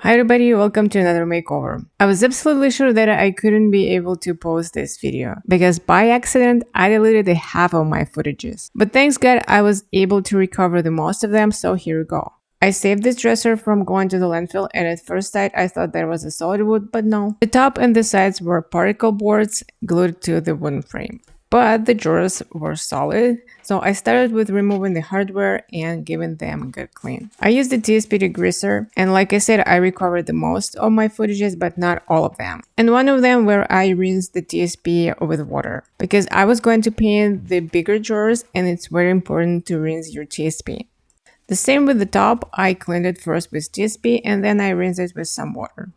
Hi everybody, welcome to another makeover. I was absolutely sure that I couldn't be able to post this video because by accident I deleted a half of my footages. But thanks God I was able to recover the most of them, so here we go. I saved this dresser from going to the landfill, and at first sight I thought that was a solid wood, but no. The top and the sides were particle boards glued to the wooden frame. But the drawers were solid, so I started with removing the hardware and giving them a good clean. I used the TSP degreaser, and like I said, I recovered the most of my footages, but not all of them. And one of them where I rinsed the TSP with water, because I was going to paint the bigger drawers, and it's very important to rinse your TSP. The same with the top, I cleaned it first with TSP, and then I rinsed it with some water.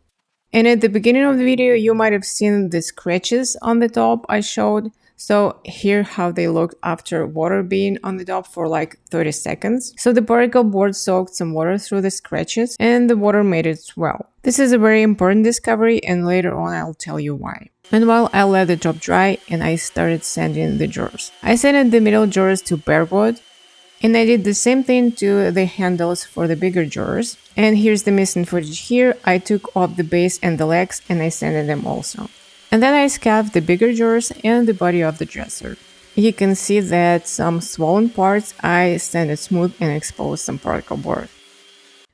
And at the beginning of the video, you might have seen the scratches on the top I showed. So here how they looked after water being on the top for like 30 seconds. So the particle board soaked some water through the scratches and the water made it swell. This is a very important discovery, and later on I'll tell you why. Meanwhile, I let the top dry and I started sanding the drawers. I sanded the middle drawers to bare wood, and I did the same thing to the handles for the bigger drawers. And here's the missing footage here. I took off the base and the legs and I sanded them also. And then I scuffed the bigger drawers and the body of the dresser. You can see that some swollen parts I sanded smooth and exposed some particle board.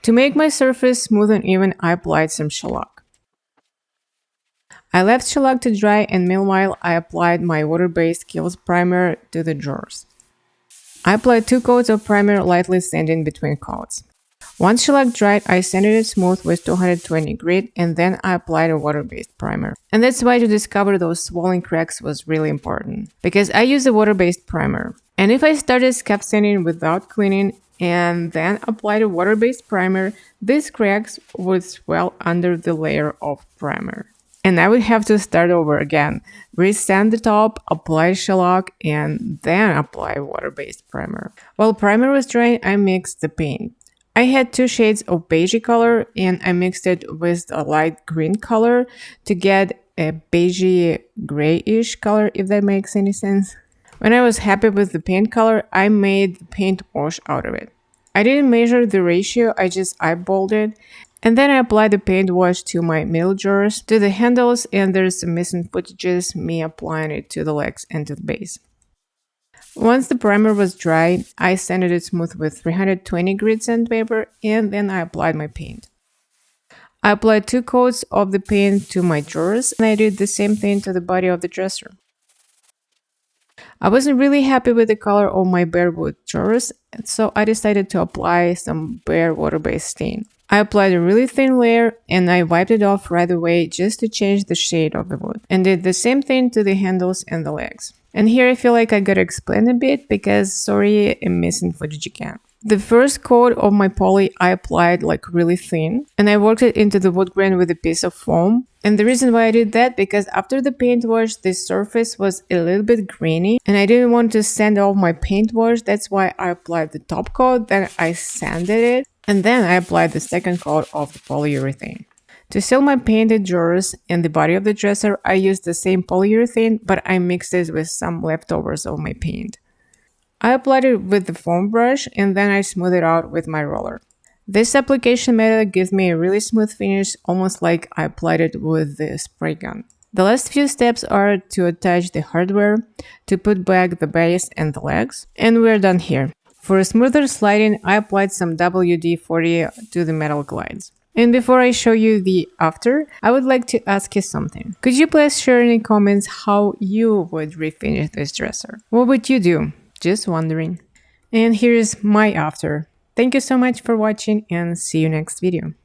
To make my surface smooth and even, I applied some shellac. I left shellac to dry, and meanwhile I applied my water-based Kills primer to the drawers. I applied 2 coats of primer, lightly sanding between coats. Once shellac dried, I sanded it smooth with 220 grit, and then I applied a water-based primer. And that's why to discover those swollen cracks was really important, because I used a water-based primer. And if I started scuff sanding without cleaning and then applied a water-based primer, these cracks would swell under the layer of primer. And I would have to start over again, resand the top, apply shellac, and then apply water-based primer. While primer was drying, I mixed the paint. I had 2 shades of beigey color, and I mixed it with a light green color to get a beigey grayish color, if that makes any sense. When I was happy with the paint color, I made the paint wash out of it. I didn't measure the ratio, I just eyeballed it. And then I applied the paint wash to my middle drawers, to the handles, and there's some missing footages, me applying it to the legs and to the base. Once the primer was dry, I sanded it smooth with 320 grit sandpaper, and then I applied my paint. I applied 2 coats of the paint to my drawers, and I did the same thing to the body of the dresser. I wasn't really happy with the color of my bare wood drawers, so I decided to apply some bare water-based stain. I applied a really thin layer and I wiped it off right away just to change the shade of the wood, and did the same thing to the handles and the legs. And here I feel like I gotta explain a bit because sorry, I'm missing footage again. The first coat of my poly I applied like really thin, and I worked it into the wood grain with a piece of foam. And the reason why I did that, because after the paint wash, the surface was a little bit grainy and I didn't want to sand off my paint wash. That's why I applied the top coat, then I sanded it, and then I applied the second coat of the polyurethane. To seal my painted drawers and the body of the dresser, I used the same polyurethane, but I mixed it with some leftovers of my paint. I applied it with the foam brush and then I smoothed it out with my roller. This application method gives me a really smooth finish, almost like I applied it with the spray gun. The last few steps are to attach the hardware, to put back the base and the legs, and we're done here. For a smoother sliding, I applied some WD-40 to the metal glides. And before I show you the after, I would like to ask you something. Could you please share in the comments how you would refinish this dresser? What would you do? Just wondering. And here is my after. Thank you so much for watching and see you next video.